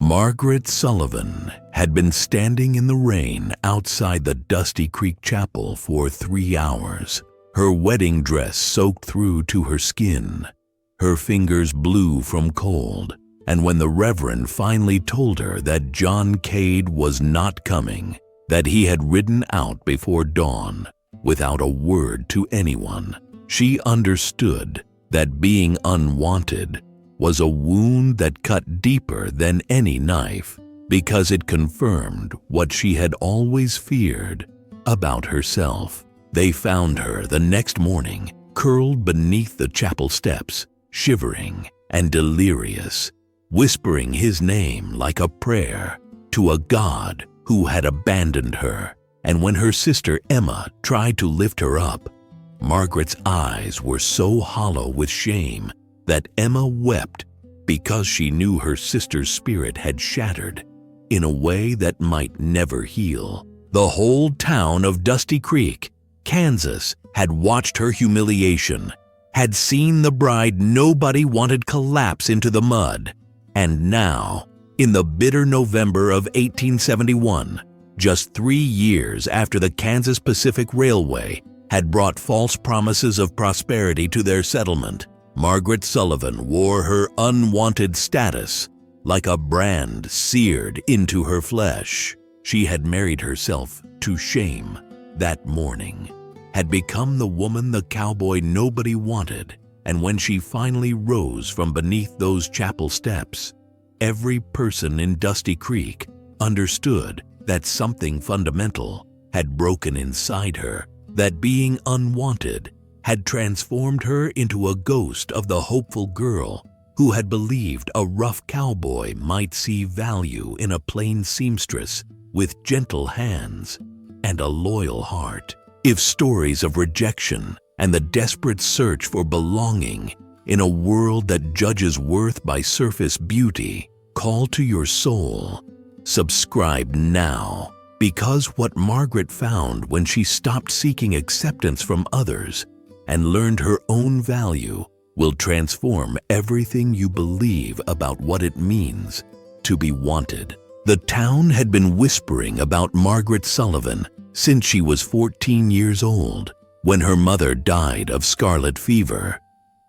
Margaret Sullivan had been standing in the rain outside the Dusty Creek Chapel for 3 hours, her wedding dress soaked through to her skin, her fingers blue from cold, and when the Reverend finally told her that John Cade was not coming, that he had ridden out before dawn without a word to anyone, she understood that being unwanted was a wound that cut deeper than any knife, because it confirmed what she had always feared about herself. They found her the next morning, curled beneath the chapel steps, shivering and delirious, whispering his name like a prayer to a God who had abandoned her. And when her sister Emma tried to lift her up, Margaret's eyes were so hollow with shame that Emma wept because she knew her sister's spirit had shattered in a way that might never heal. The whole town of Dusty Creek, Kansas, had watched her humiliation, had seen the bride nobody wanted collapse into the mud. And now, in the bitter November of 1871, just 3 years after the Kansas Pacific Railway had brought false promises of prosperity to their settlement, Margaret Sullivan wore her unwanted status like a brand seared into her flesh. She had married herself to shame that morning, had become the woman the cowboy nobody wanted, and when she finally rose from beneath those chapel steps, every person in Dusty Creek understood that something fundamental had broken inside her, that being unwanted had transformed her into a ghost of the hopeful girl who had believed a rough cowboy might see value in a plain seamstress with gentle hands and a loyal heart. If stories of rejection and the desperate search for belonging in a world that judges worth by surface beauty call to your soul, subscribe now, because what Margaret found when she stopped seeking acceptance from others and learned her own value will transform everything you believe about what it means to be wanted. The town had been whispering about Margaret Sullivan since she was 14 years old, when her mother died of scarlet fever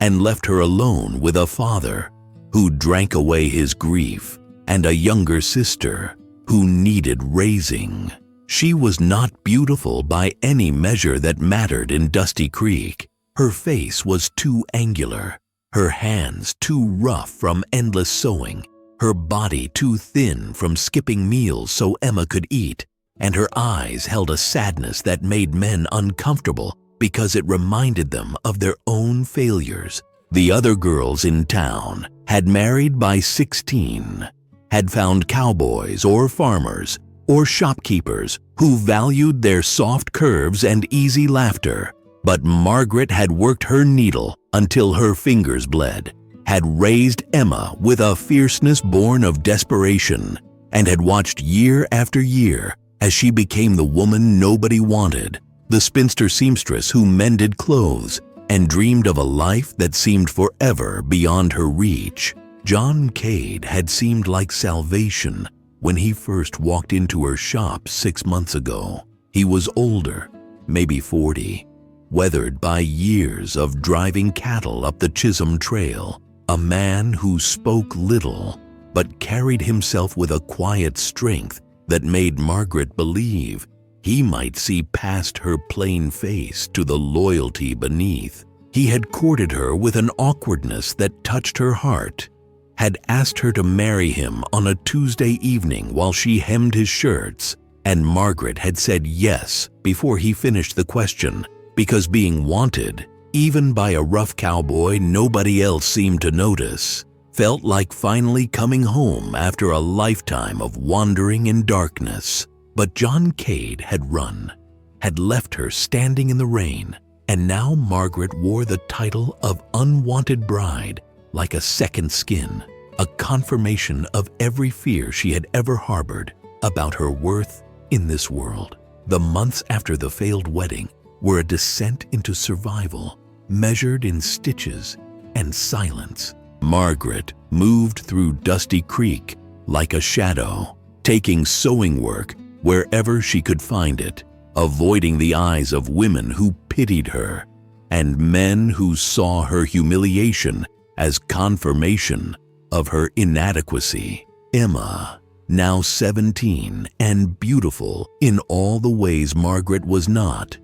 and left her alone with a father who drank away his grief and a younger sister who needed raising. She was not beautiful by any measure that mattered in Dusty Creek. Her face was too angular, her hands too rough from endless sewing, her body too thin from skipping meals so Emma could eat, and her eyes held a sadness that made men uncomfortable because it reminded them of their own failures. The other girls in town had married by 16, had found cowboys or farmers or shopkeepers who valued their soft curves and easy laughter. But Margaret had worked her needle until her fingers bled, had raised Emma with a fierceness born of desperation, and had watched year after year as she became the woman nobody wanted, the spinster seamstress who mended clothes and dreamed of a life that seemed forever beyond her reach. John Cade had seemed like salvation when he first walked into her shop 6 months ago. He was older, maybe 40, weathered by years of driving cattle up the Chisholm Trail, a man who spoke little but carried himself with a quiet strength that made Margaret believe he might see past her plain face to the loyalty beneath. He had courted her with an awkwardness that touched her heart, had asked her to marry him on a Tuesday evening while she hemmed his shirts, and Margaret had said yes before he finished the question, because being wanted, even by a rough cowboy nobody else seemed to notice, felt like finally coming home after a lifetime of wandering in darkness. But John Cade had run, had left her standing in the rain, and now Margaret wore the title of unwanted bride like a second skin, a confirmation of every fear she had ever harbored about her worth in this world. The months after the failed wedding were a descent into survival, measured in stitches and silence. Margaret moved through Dusty Creek like a shadow, taking sewing work wherever she could find it, avoiding the eyes of women who pitied her and men who saw her humiliation as confirmation of her inadequacy. Emma, now 17 and beautiful in all the ways Margaret was not,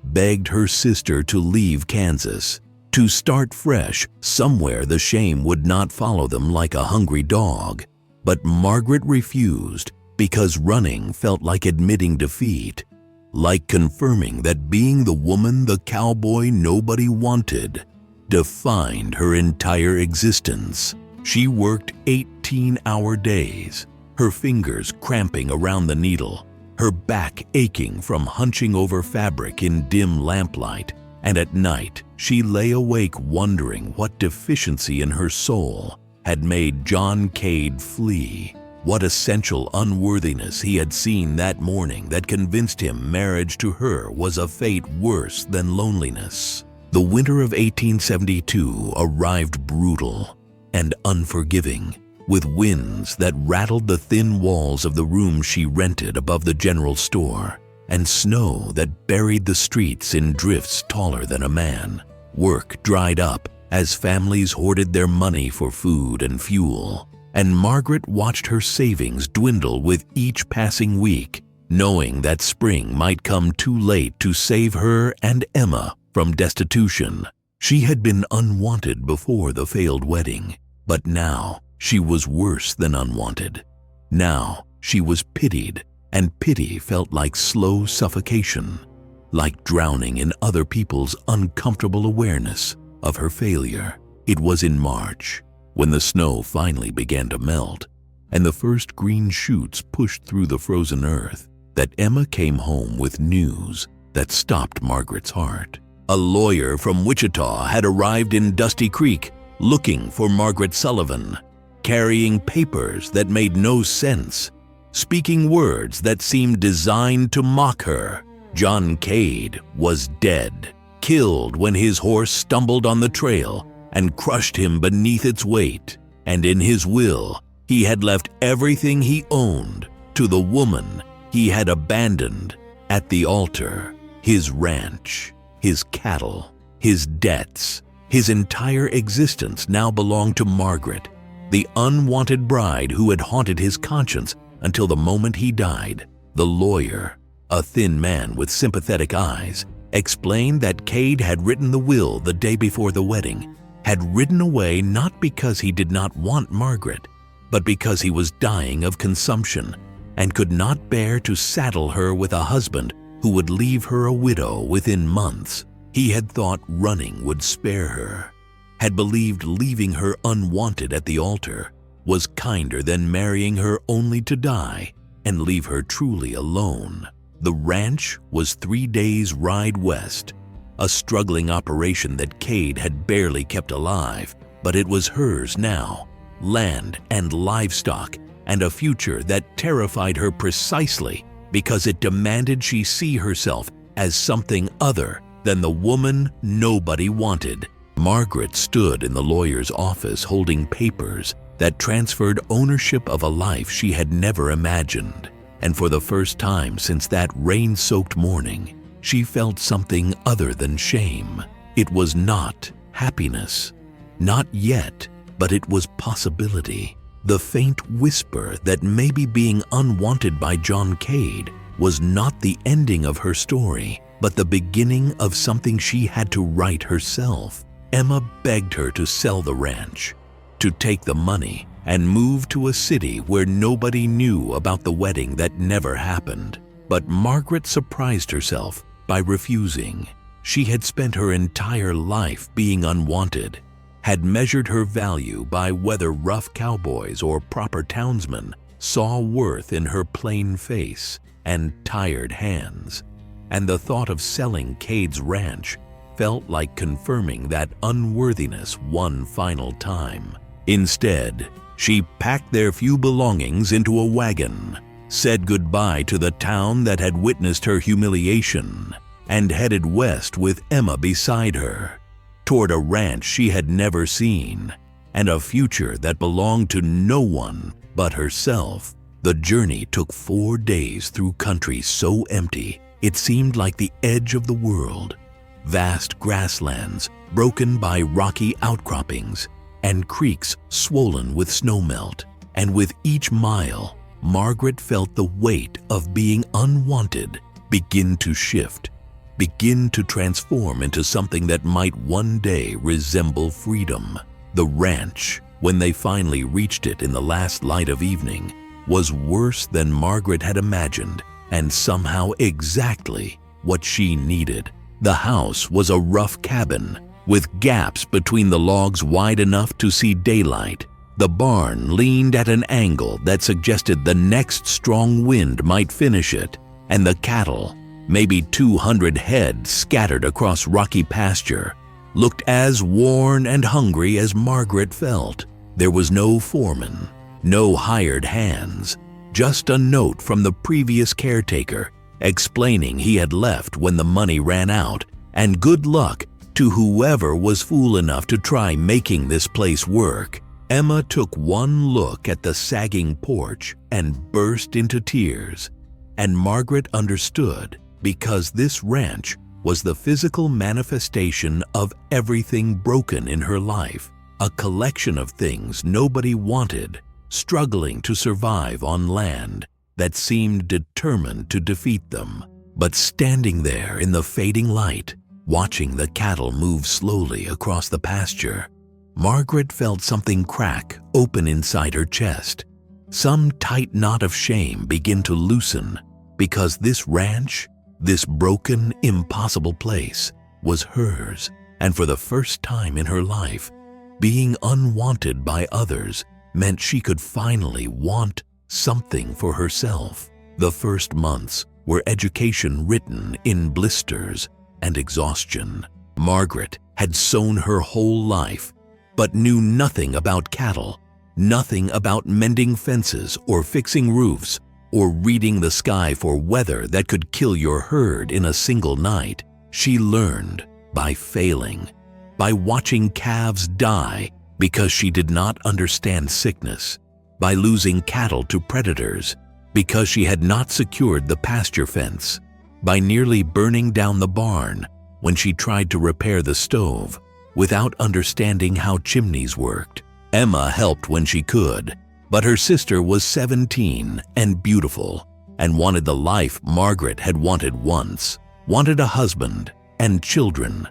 begged her sister to leave Kansas, to start fresh somewhere the shame would not follow them like a hungry dog. But Margaret refused because running felt like admitting defeat, like confirming that being the woman the cowboy nobody wanted defined her entire existence. She worked 18-hour days, her fingers cramping around the needle, her back aching from hunching over fabric in dim lamplight, and at night she lay awake wondering what deficiency in her soul had made John Cade flee, what essential unworthiness he had seen that morning that convinced him marriage to her was a fate worse than loneliness. The winter of 1872 arrived brutal and unforgiving, with winds that rattled the thin walls of the room she rented above the general store, and snow that buried the streets in drifts taller than a man. Work dried up as families hoarded their money for food and fuel, and Margaret watched her savings dwindle with each passing week, knowing that spring might come too late to save her and Emma from destitution. She had been unwanted before the failed wedding, but now she was worse than unwanted. Now she was pitied, and pity felt like slow suffocation, like drowning in other people's uncomfortable awareness of her failure. It was in March, when the snow finally began to melt and the first green shoots pushed through the frozen earth, that Emma came home with news that stopped Margaret's heart. A lawyer from Wichita had arrived in Dusty Creek looking for Margaret Sullivan, carrying papers that made no sense, speaking words that seemed designed to mock her. John Cade was dead, killed when his horse stumbled on the trail and crushed him beneath its weight. And in his will, he had left everything he owned to the woman he had abandoned at the altar. His ranch, his cattle, his debts, his entire existence now belonged to Margaret, the unwanted bride who had haunted his conscience until the moment he died. The lawyer, a thin man with sympathetic eyes, explained that Cade had written the will the day before the wedding, had ridden away not because he did not want Margaret, but because he was dying of consumption and could not bear to saddle her with a husband who would leave her a widow within months. He had thought running would spare her, had believed leaving her unwanted at the altar was kinder than marrying her only to die and leave her truly alone. The ranch was 3 days' ride west, a struggling operation that Cade had barely kept alive, but it was hers now, land and livestock, and a future that terrified her precisely because it demanded she see herself as something other than the woman nobody wanted. Margaret stood in the lawyer's office holding papers that transferred ownership of a life she had never imagined. And for the first time since that rain-soaked morning, she felt something other than shame. It was not happiness. Not yet, but it was possibility. The faint whisper that maybe being unwanted by John Cade was not the ending of her story, but the beginning of something she had to write herself. Emma begged her to sell the ranch, to take the money and move to a city where nobody knew about the wedding that never happened. But Margaret surprised herself by refusing. She had spent her entire life being unwanted, had measured her value by whether rough cowboys or proper townsmen saw worth in her plain face and tired hands, and the thought of selling Cade's ranch felt like confirming that unworthiness one final time. Instead, she packed their few belongings into a wagon, said goodbye to the town that had witnessed her humiliation, and headed west with Emma beside her, toward a ranch she had never seen and a future that belonged to no one but herself. The journey took 4 days through country so empty it seemed like the edge of the world. Vast grasslands broken by rocky outcroppings and creeks swollen with snowmelt. And with each mile, Margaret felt the weight of being unwanted begin to shift, begin to transform into something that might one day resemble freedom. The ranch, when they finally reached it in the last light of evening, was worse than Margaret had imagined, and somehow exactly what she needed. The house was a rough cabin, with gaps between the logs wide enough to see daylight. The barn leaned at an angle that suggested the next strong wind might finish it, and the cattle, maybe 200 head scattered across rocky pasture, looked as worn and hungry as Margaret felt. There was no foreman, no hired hands, just a note from the previous caretaker explaining he had left when the money ran out, and good luck to whoever was fool enough to try making this place work. Emma took one look at the sagging porch and burst into tears. And Margaret understood, because this ranch was the physical manifestation of everything broken in her life, a collection of things nobody wanted, struggling to survive on land that seemed determined to defeat them. But standing there in the fading light, watching the cattle move slowly across the pasture, Margaret felt something crack open inside her chest. Some tight knot of shame begin to loosen, because this ranch, this broken, impossible place, was hers, and for the first time in her life, being unwanted by others meant she could finally want something for herself. The first months were education written in blisters and exhaustion. Margaret had sown her whole life, but knew nothing about cattle, nothing about mending fences or fixing roofs, or reading the sky for weather that could kill your herd in a single night. She learned by failing, by watching calves die because she did not understand sickness, by losing cattle to predators because she had not secured the pasture fence, by nearly burning down the barn when she tried to repair the stove without understanding how chimneys worked. Emma helped when she could, but her sister was 17 and beautiful and wanted the life Margaret had wanted once, wanted a husband and children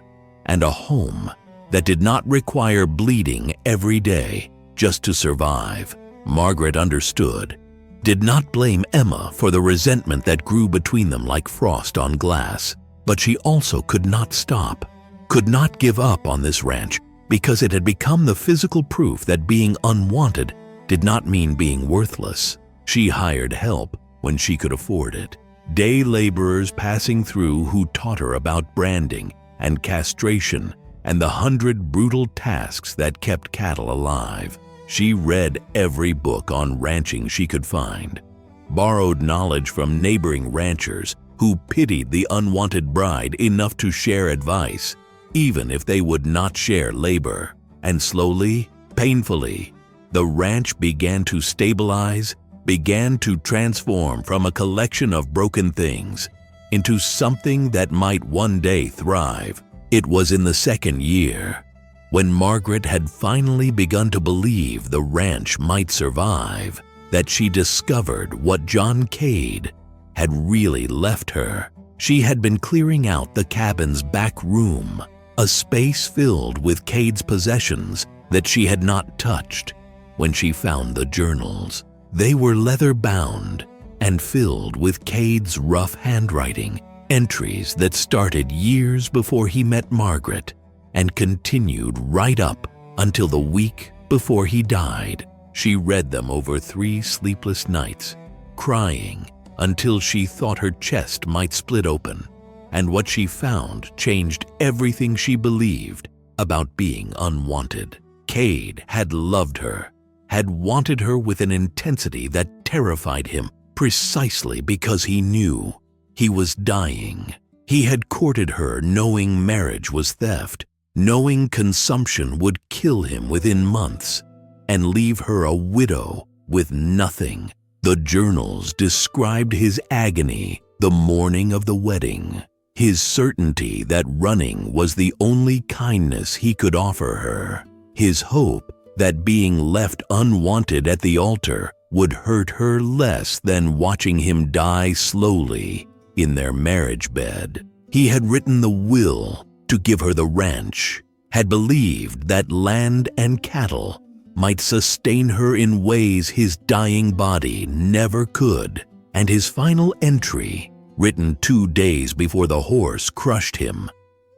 and a home that did not require bleeding every day just to survive. Margaret understood, did not blame Emma for the resentment that grew between them like frost on glass, but she also could not stop, could not give up on this ranch because it had become the physical proof that being unwanted did not mean being worthless. She hired help when she could afford it. Day laborers passing through who taught her about branding and castration and the 100 brutal tasks that kept cattle alive. She read every book on ranching she could find, borrowed knowledge from neighboring ranchers who pitied the unwanted bride enough to share advice, even if they would not share labor. And slowly, painfully, the ranch began to stabilize, began to transform from a collection of broken things into something that might one day thrive. It was in the second year, when Margaret had finally begun to believe the ranch might survive, that she discovered what John Cade had really left her. She had been clearing out the cabin's back room, a space filled with Cade's possessions that she had not touched, when she found the journals. They were leather-bound and filled with Cade's rough handwriting, entries that started years before he met Margaret and continued right up until the week before he died. She read them over 3 sleepless nights, crying until she thought her chest might split open, and what she found changed everything she believed about being unwanted. Cade had loved her, had wanted her with an intensity that terrified him precisely because he knew he was dying. He had courted her knowing marriage was theft, knowing consumption would kill him within months and leave her a widow with nothing. The journals described his agony the morning of the wedding, his certainty that running was the only kindness he could offer her, his hope that being left unwanted at the altar would hurt her less than watching him die slowly in their marriage bed. He had written the will to give her the ranch, had believed that land and cattle might sustain her in ways his dying body never could, and his final entry, written 2 days before the horse crushed him,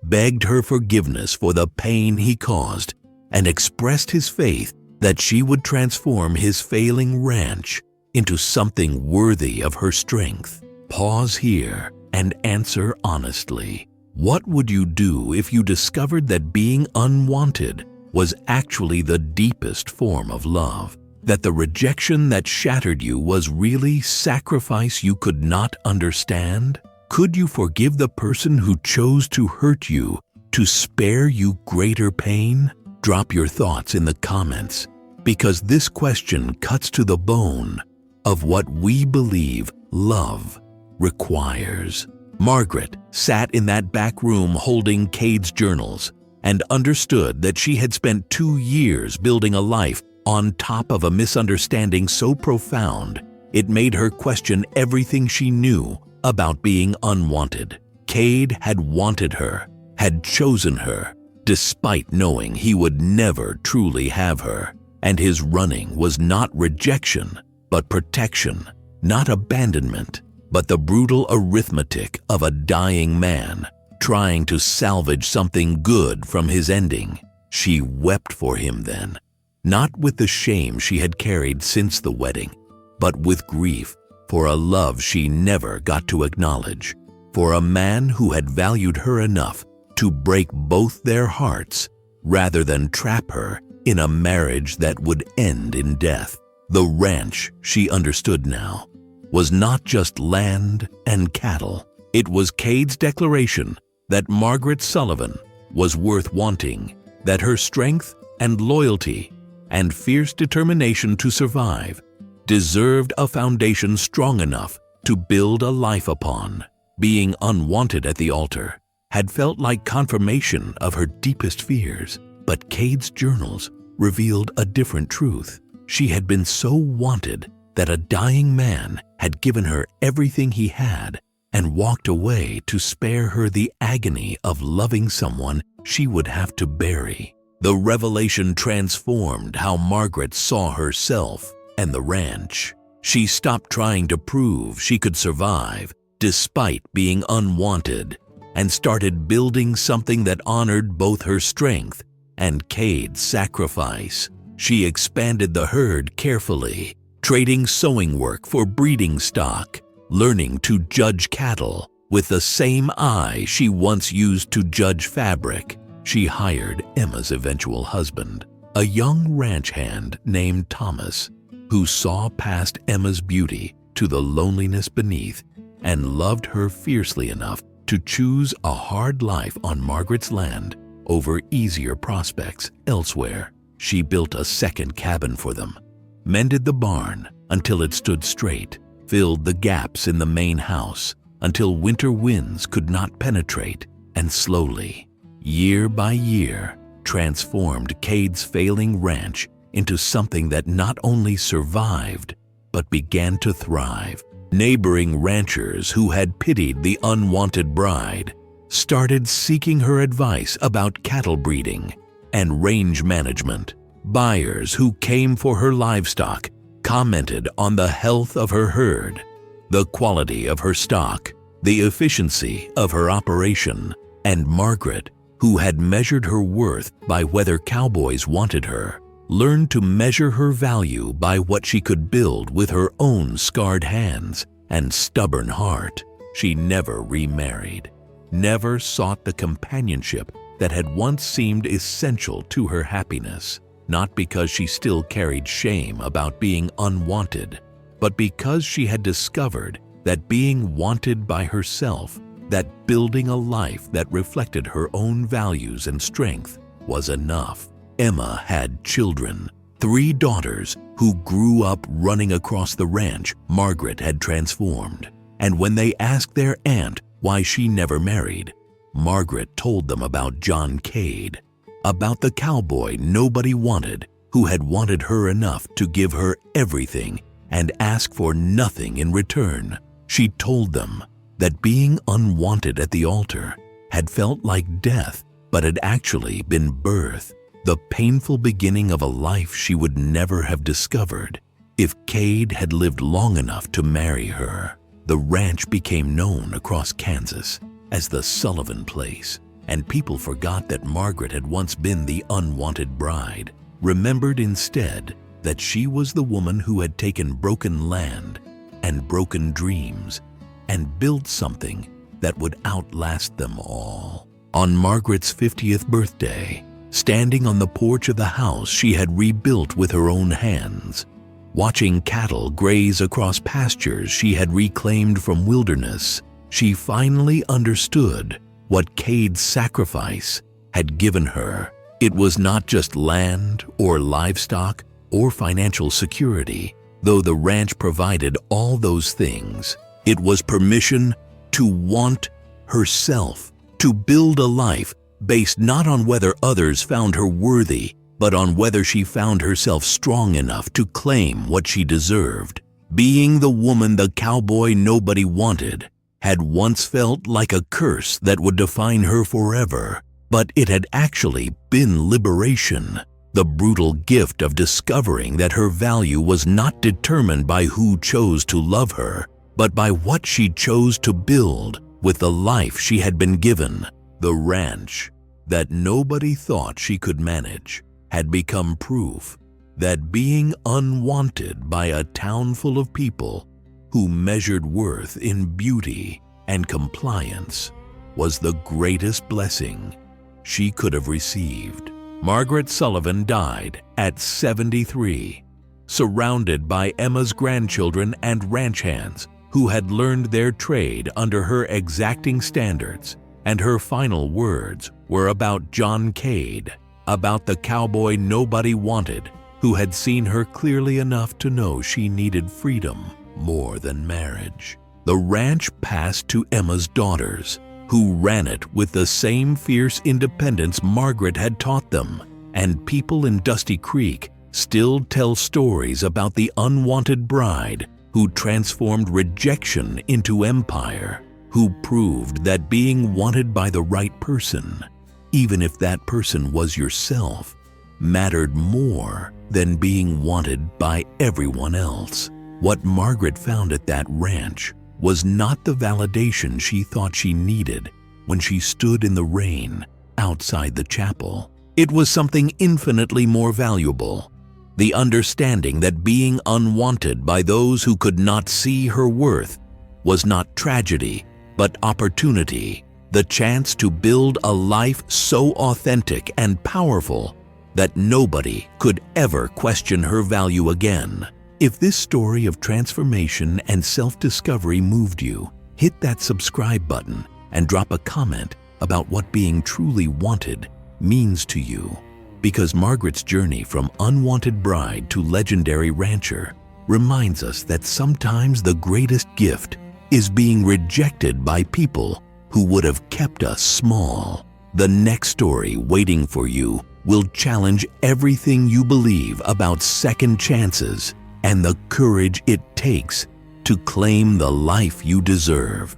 begged her forgiveness for the pain he caused and expressed his faith that she would transform his failing ranch into something worthy of her strength. Pause here and answer honestly. What would you do if you discovered that being unwanted was actually the deepest form of love? That the rejection that shattered you was really sacrifice you could not understand? Could you forgive the person who chose to hurt you to spare you greater pain? Drop your thoughts in the comments, because this question cuts to the bone of what we believe love requires. Margaret sat in that back room holding Cade's journals and understood that she had spent 2 years building a life on top of a misunderstanding so profound it made her question everything she knew about being unwanted. Cade had wanted her, had chosen her, despite knowing he would never truly have her, and his running was not rejection, but protection, not abandonment, but the brutal arithmetic of a dying man trying to salvage something good from his ending. She wept for him then, not with the shame she had carried since the wedding, but with grief for a love she never got to acknowledge, for a man who had valued her enough to break both their hearts rather than trap her in a marriage that would end in death. The ranch, she understood now, was not just land and cattle. It was Cade's declaration that Margaret Sullivan was worth wanting, that her strength and loyalty and fierce determination to survive deserved a foundation strong enough to build a life upon. Being unwanted at the altar had felt like confirmation of her deepest fears, but Cade's journals revealed a different truth. She had been so wanted that a dying man had given her everything he had and walked away to spare her the agony of loving someone she would have to bury. The revelation transformed how Margaret saw herself and the ranch. She stopped trying to prove she could survive despite being unwanted and started building something that honored both her strength and Cade's sacrifice. She expanded the herd carefully, trading sewing work for breeding stock, learning to judge cattle with the same eye she once used to judge fabric. She hired Emma's eventual husband, a young ranch hand named Thomas, who saw past Emma's beauty to the loneliness beneath and loved her fiercely enough to choose a hard life on Margaret's land over easier prospects elsewhere. She built a second cabin for them, mended the barn until it stood straight, filled the gaps in the main house until winter winds could not penetrate, and slowly, year by year, transformed Cade's failing ranch into something that not only survived, but began to thrive. Neighboring ranchers who had pitied the unwanted bride started seeking her advice about cattle breeding and range management. Buyers who came for her livestock commented on the health of her herd, the quality of her stock, the efficiency of her operation, and Margaret, who had measured her worth by whether cowboys wanted her, learned to measure her value by what she could build with her own scarred hands and stubborn heart. She never remarried, never sought the companionship that had once seemed essential to her happiness, not because she still carried shame about being unwanted, but because she had discovered that being wanted by herself that building a life that reflected her own values and strength was enough. Emma had children, 3 daughters who grew up running across the ranch Margaret had transformed. And when they asked their aunt why she never married, Margaret told them about John Cade, about the cowboy nobody wanted, who had wanted her enough to give her everything and ask for nothing in return. She told them that being unwanted at the altar had felt like death, but had actually been birth, the painful beginning of a life she would never have discovered if Cade had lived long enough to marry her. The ranch became known across Kansas as the Sullivan Place, and people forgot that Margaret had once been the unwanted bride, remembered instead that she was the woman who had taken broken land and broken dreams and built something that would outlast them all. On Margaret's 50th birthday, standing on the porch of the house she had rebuilt with her own hands, watching cattle graze across pastures she had reclaimed from wilderness, she finally understood what Cade's sacrifice had given her. It was not just land or livestock or financial security, though the ranch provided all those things. It was permission to want herself, to build a life based not on whether others found her worthy, but on whether she found herself strong enough to claim what she deserved. Being the woman the cowboy nobody wanted had once felt like a curse that would define her forever, but it had actually been liberation, the brutal gift of discovering that her value was not determined by who chose to love her, but by what she chose to build with the life she had been given. The ranch that nobody thought she could manage had become proof that being unwanted by a town full of people who measured worth in beauty and compliance was the greatest blessing she could have received. Margaret Sullivan died at 73, surrounded by Emma's grandchildren and ranch hands who had learned their trade under her exacting standards, and her final words were about John Cade, about the cowboy nobody wanted, who had seen her clearly enough to know she needed freedom more than marriage. The ranch passed to Emma's daughters, who ran it with the same fierce independence Margaret had taught them, and people in Dusty Creek still tell stories about the unwanted bride who transformed rejection into empire, who proved that being wanted by the right person, even if that person was yourself, mattered more than being wanted by everyone else. What Margaret found at that ranch was not the validation she thought she needed when she stood in the rain outside the chapel. It was something infinitely more valuable, the understanding that being unwanted by those who could not see her worth was not tragedy, but opportunity, the chance to build a life so authentic and powerful that nobody could ever question her value again. If this story of transformation and self-discovery moved you, hit that subscribe button and drop a comment about what being truly wanted means to you. Because Margaret's journey from unwanted bride to legendary rancher reminds us that sometimes the greatest gift is being rejected by people who would have kept us small. The next story waiting for you will challenge everything you believe about second chances and the courage it takes to claim the life you deserve.